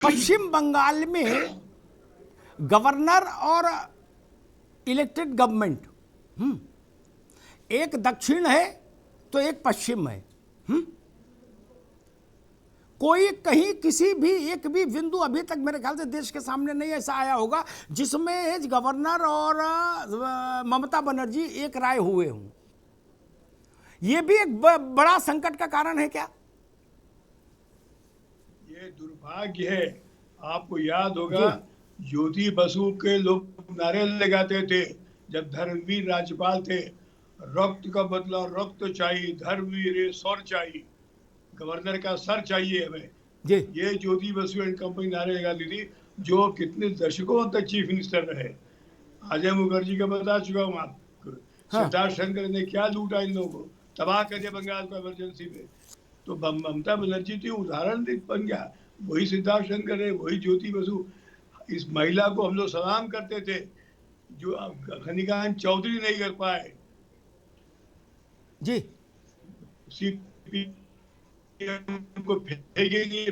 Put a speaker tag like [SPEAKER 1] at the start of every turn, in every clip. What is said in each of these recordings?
[SPEAKER 1] पश्चिम बंगाल में गवर्नर और elected government एक दक्षिण है तो एक पश्चिम है। कोई कहीं किसी भी एक भी बिंदु अभी तक मेरे ख्याल से देश के सामने नहीं ऐसा आया होगा जिसमें गवर्नर और ममता बनर्जी एक राय हुए हों। यह भी एक बड़ा संकट का कारण है क्या?
[SPEAKER 2] ये दुर्भाग्य है। आपको याद होगा ज्योति बसु के लोग नारे लगाते थे जब धर्मवीर राज्यपाल थे, रक्त का बदला रक्त चाहिए, धर्मवीर सर चाहिए, गवर्नर का सर चाहिए हमें। ये ज्योति बसु एंड कंपनी नारे लगाती थी, जो कितने दशकों तक चीफ मिनिस्टर रहे। अजय मुखर्जी का बता चुका हूँ आपको। सिद्धार्थ शंकर ने क्या लूटा इन लोगों को, तबाह कर दिया बंगाल को इमरजेंसी में। तो ममता बनर्जी थी, उदाहरण बन गया। वही सिद्धार्थ शंकर है, वही ज्योति बसु। इस महिला को हम लोग सलाम करते थे जो खनिकांत चौधरी नहीं कर पाए
[SPEAKER 1] जी।
[SPEAKER 2] को फेंकेंगे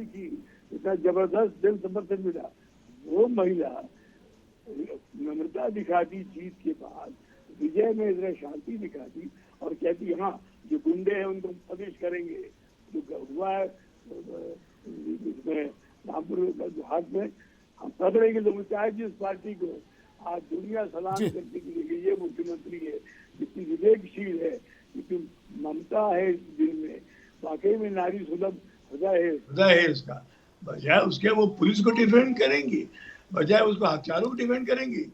[SPEAKER 3] की इतना जबरदस्त जन समर्थन मिला। वो महिला नम्रता दिखाती जीत के बाद, विजय में इतना शांति दिखाती और कहती हाँ जो गुंडे हैं उनको पनिश करेंगे। जो हुआ है इसमें रामपुर हाथ में हम पकड़ेंगे लोग, चाहे जिस पार्टी को। आज दुनिया सलाम करने के लिए ये मुख्यमंत्री है जितनी विवेकशील है, जितनी ममता है दिल में, वाकई में नारी सुलभ हृदय है
[SPEAKER 2] इसका। बजाय उसके वो पुलिस को डिफेंड करेंगी, बजाय उसको हत्यारों को डिफेंड करेंगी।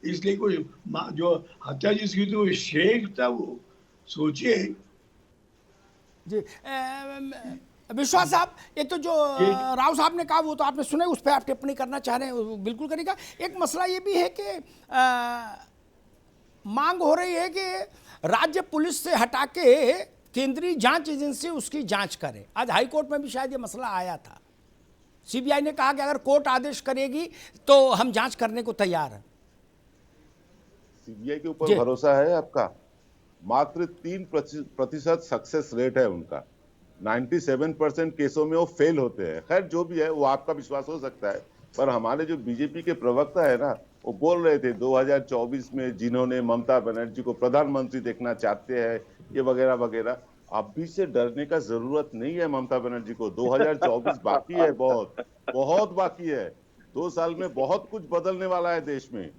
[SPEAKER 2] इसलिए कोई जो हत्या जिसकी थी वो शेख था, वो सोचिए।
[SPEAKER 1] जी विश्वास साहब, एक तो जो राव साहब ने कहा वो तो आपने सुना, उस पर आप टिप्पणी करना चाह रहे हैं, बिल्कुल करेगा। एक मसला ये भी है कि मांग हो रही है कि राज्य पुलिस से हटा के केंद्रीय जांच एजेंसी उसकी जांच करे। आज हाई कोर्ट में भी शायद ये मसला आया था। सीबीआई ने कहा कि अगर कोर्ट आदेश करेगी तो हम जांच करने को तैयार हैं।
[SPEAKER 4] सीबीआई के ऊपर भरोसा है आपका? मात्र 3% सक्सेस रेट है उनका। 97% केसों में वो फेल होते हैं। खैर जो भी है वो आपका विश्वास हो सकता है, पर हमारे जो बीजेपी के प्रवक्ता है ना, वो बोल रहे थे 2024 में जिन्होंने ममता बनर्जी को प्रधानमंत्री देखना चाहते हैं, ये वगैरह वगैरह। अभी से डरने का जरूरत नहीं है ममता बनर्जी को। 2024 बाकी है, बहुत बहुत बाकी है। 2 साल में बहुत कुछ बदलने वाला है देश में।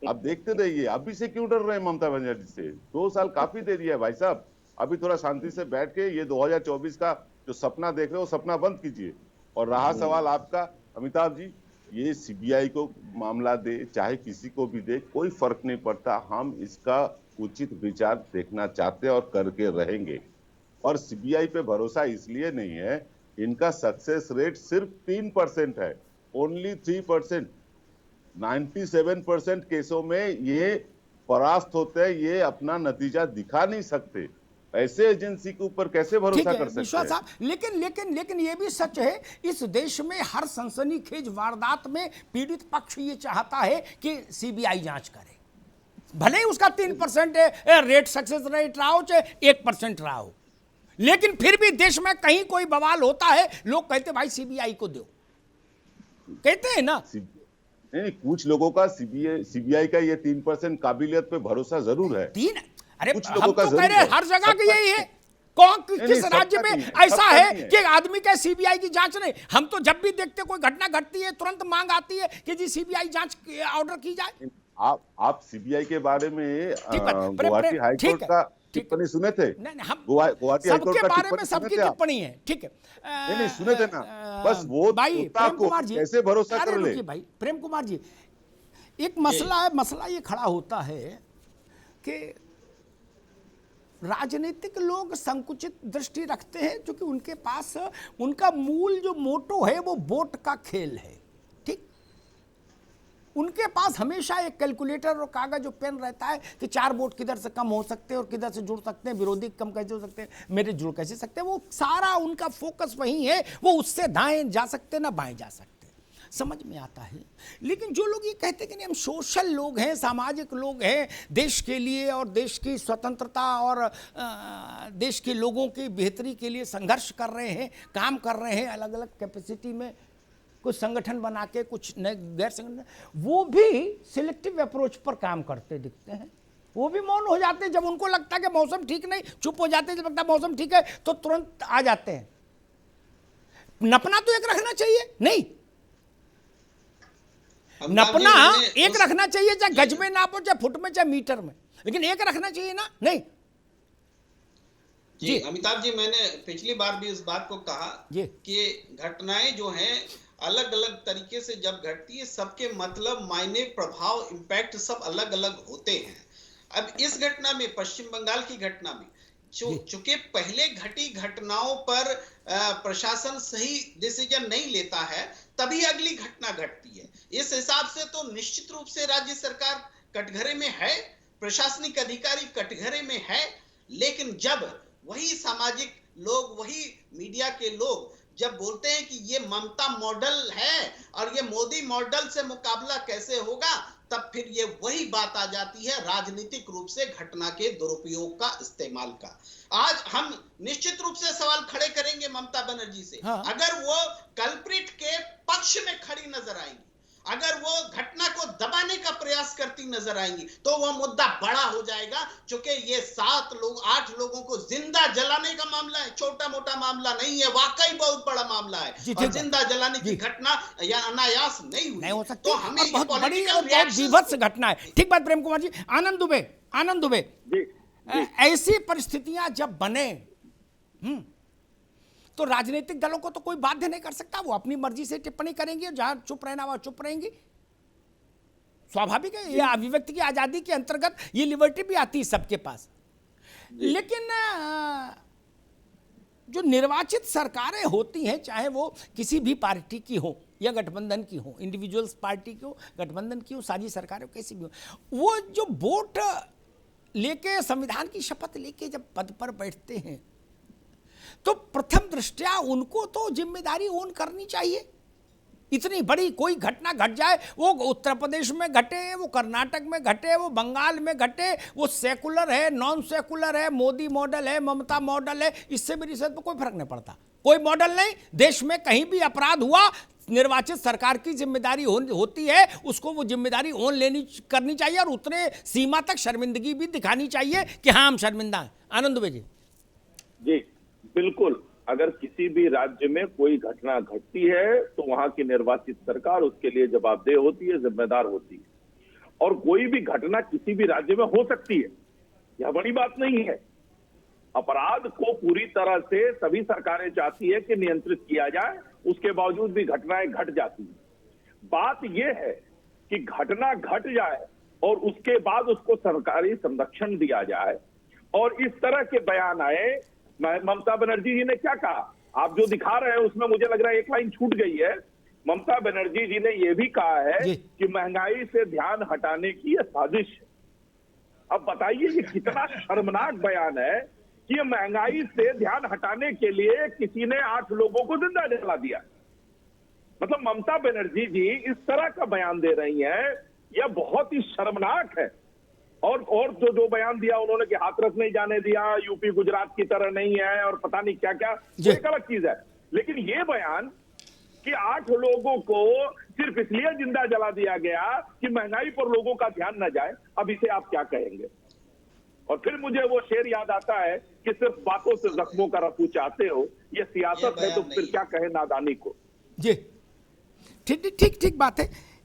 [SPEAKER 4] अब देखते रहिए। अभी से क्यों डर रहे हैं ममता बनर्जी से? 2 साल काफी देरी है भाई साहब। अभी थोड़ा शांति से बैठ के ये 2024 का जो सपना देख रहे हो, सपना बंद कीजिए। और रहा सवाल आपका अमिताभ जी, ये सीबीआई को मामला दे चाहे किसी को भी दे, कोई फर्क नहीं पड़ता। हम इसका उचित विचार देखना चाहते हैं और करके रहेंगे। और सीबीआई पे भरोसा इसलिए नहीं है, इनका सक्सेस रेट सिर्फ 3% है, ओनली 3%। 97% केसों में ये परास्त होते हैं, ये अपना नतीजा दिखा नहीं सकते। ऐसे एजेंसी के ऊपर कैसे भरोसा कर सकते हैं?
[SPEAKER 1] साहब, लेकिन ये भी सच है, इस देश में हर सनसनीखेज वारदात में पीड़ित पक्ष ये चाहता है कि सीबीआई जांच करे, भले ही उसका 3% रेट सक्सेस रेट रहा हो चाहे 1% रहा हो। लेकिन फिर भी देश में कहीं कोई बवाल होता है, लोग कहते भाई सीबीआई को दो, कहते हैं ना।
[SPEAKER 4] नहीं, कुछ लोगों का सीबीआई का ये 3% काबिलियत पे भरोसा जरूर है।
[SPEAKER 1] अरे हम तो कह रहे हैं हर जगह की यही है। कौन किस राज्य में ऐसा है कि आदमी के सीबीआई की जांच नहीं? हम तो जब भी देखते कोई घटना घटती है तुरंत मांग आती है कि जी सीबीआई जांच ऑर्डर की जाए।
[SPEAKER 4] आप सीबीआई के बारे में गुवाहाटी हाईकोर्ट का टिप्पणी सुने थे?
[SPEAKER 1] हम
[SPEAKER 4] गुवाहाटी हाईकोर्ट का
[SPEAKER 1] बारे में सबकी टिप्पणी है, ठीक है।
[SPEAKER 4] नहीं सुने थे ना, बस वो
[SPEAKER 1] भाई प्रेम कुमार जी
[SPEAKER 4] कैसे भरोसा कर ले?
[SPEAKER 1] भाई प्रेम कुमार जी, एक मसला ये खड़ा होता है कि राजनीतिक लोग संकुचित दृष्टि रखते हैं, क्योंकि उनके पास उनका मूल जो मोटो है वो वोट का खेल है। ठीक, उनके पास हमेशा एक कैलकुलेटर और कागज और पेन रहता है कि 4 वोट किधर से कम हो सकते हैं और किधर से जुड़ सकते हैं, विरोधी कम कैसे हो सकते हैं, मेरे जुड़ कैसे सकते हैं। वो सारा उनका फोकस वही है, वो उससे दाएं जा सकते ना बाएं जा सकते। समझ में आता है। लेकिन जो लोग ये कहते हैं कि नहीं, हम सोशल लोग हैं, सामाजिक लोग हैं, देश के लिए और देश की स्वतंत्रता और देश के लोगों की बेहतरी के लिए संघर्ष कर रहे हैं, काम कर रहे हैं, अलग अलग कैपेसिटी में कुछ संगठन बना के, कुछ नए गैर संगठन, वो भी सिलेक्टिव अप्रोच पर काम करते दिखते हैं। वो भी मौन हो जाते हैं जब उनको लगता है कि मौसम ठीक नहीं, चुप हो जाते हैं जब लगता है मौसम ठीक है तो तुरंत आ जाते हैं। नपना तो एक रखना चाहिए, नहीं नपना एक रखना चाहिए, चाहे गज में नापो, चाहे फुट में, चाहे मीटर में, लेकिन एक रखना चाहिए ना, नहीं
[SPEAKER 5] जी अमिताभ जी, मैंने पिछली बार भी इस बात को कहा कि घटनाएं जो हैं अलग अलग तरीके से जब घटती है, सबके मतलब, मायने, प्रभाव, इम्पैक्ट सब अलग अलग होते हैं। अब इस घटना में, पश्चिम बंगाल की घटना में, चूंकि पहले घटी घटनाओं पर प्रशासन सही डिसीजन नहीं लेता है, तभी अगली घटना घटती है। इस हिसाब से तो निश्चित रूप से राज्य सरकार कटघरे में है, प्रशासनिक अधिकारी कटघरे में है, लेकिन जब वही सामाजिक लोग, वही मीडिया के लोग जब बोलते हैं कि ये ममता मॉडल है और ये मोदी मॉडल से मुकाबला कैसे होगा, तब फिर ये वही बात आ जाती है राजनीतिक रूप से घटना के दुरुपयोग का, इस्तेमाल का। आज हम निश्चित रूप से सवाल खड़े करेंगे ममता बनर्जी से, अगर वो कल्प्रिट के पक्ष में खड़ी नजर आएंगी, अगर वो घटना को दबाने का प्रयास करती नजर आएंगी, तो वह मुद्दा बड़ा हो जाएगा। क्योंकि ये 8 लोगों को जिंदा जलाने का मामला है, छोटा मोटा मामला नहीं है, वाकई बहुत बड़ा मामला है। और जिंदा जलाने की घटना या अनायास नहीं हुई,
[SPEAKER 1] नहीं हो सकती,
[SPEAKER 5] तो हमें
[SPEAKER 1] बहुत बड़ी और बहुत विभत्स घटना है। ठीक बात प्रेम कुमार जी। आनंद दुबे, ऐसी परिस्थितियां जब बने तो राजनीतिक दलों को तो कोई बाध्य नहीं कर सकता, वो अपनी मर्जी से टिप्पणी करेंगे, जहां चुप रहना वहां चुप रहेंगी, स्वाभाविक है। ये अभिव्यक्ति की आजादी के अंतर्गत ये लिबर्टी भी आती है सबके पास। लेकिन जो निर्वाचित सरकारें होती हैं, चाहे वो किसी भी पार्टी की हो या गठबंधन की हो, इंडिविजुअल्स पार्टी की हो, गठबंधन की हो, साझी सरकारें कैसी भी हो, वो जो वोट लेके, संविधान की शपथ लेके जब पद पर बैठते हैं, तो प्रथम दृष्टया उनको तो जिम्मेदारी ओन करनी चाहिए। इतनी बड़ी कोई घटना घट जाए, वो उत्तर प्रदेश में घटे, वो कर्नाटक में घटे, वो बंगाल में घटे, वो सेकुलर है, नॉन सेकुलर है, मोदी मॉडल है, ममता मॉडल है, इससे मेरी सेहत पर कोई फर्क नहीं पड़ता। कोई मॉडल नहीं, देश में कहीं भी अपराध हुआ, निर्वाचित सरकार की जिम्मेदारी होती है, उसको वो जिम्मेदारी ओन करनी चाहिए और उतने सीमा तक शर्मिंदगी भी दिखानी चाहिए कि हाँ हम शर्मिंदा हैं। आनंद दुबे
[SPEAKER 6] जी बिल्कुल, अगर किसी भी राज्य में कोई घटना घटती है तो वहां की निर्वाचित सरकार उसके लिए जवाबदेह होती है, जिम्मेदार होती है। और कोई भी घटना किसी भी राज्य में हो सकती है, यह बड़ी बात नहीं है। अपराध को पूरी तरह से सभी सरकारें चाहती है कि नियंत्रित किया जाए, उसके बावजूद भी घटनाएं घट जाती है। बात यह है कि घटना घट जाए और उसके बाद उसको सरकारी संरक्षण दिया जाए, और इस तरह के बयान आए। ममता बनर्जी जी ने क्या कहा, आप जो दिखा रहे हैं उसमें मुझे लग रहा है एक लाइन छूट गई है। ममता बनर्जी जी ने यह भी कहा है कि महंगाई से ध्यान हटाने की यह साजिश है। अब बताइए ये कितना शर्मनाक बयान है कि महंगाई से ध्यान हटाने के लिए किसी ने 8 लोगों को जिंदा जला दिया। मतलब ममता बनर्जी जी इस तरह का बयान दे रही हैं, यह बहुत ही शर्मनाक है। और जो बयान दिया उन्होंने कि हाथरस नहीं जाने दिया, यूपी गुजरात की तरह नहीं है और पता नहीं क्या क्या, एक अलग चीज है। लेकिन ये बयान कि 8 लोगों को सिर्फ इसलिए जिंदा जला दिया गया कि महंगाई पर लोगों का ध्यान न जाए, अब इसे आप क्या कहेंगे? और फिर मुझे वो शेर याद आता है कि सिर्फ बातों से जख्मों का रफू चाहते हो, ये सियासत है तो फिर क्या कहे नादानी को।
[SPEAKER 1] जी ठीक बात है।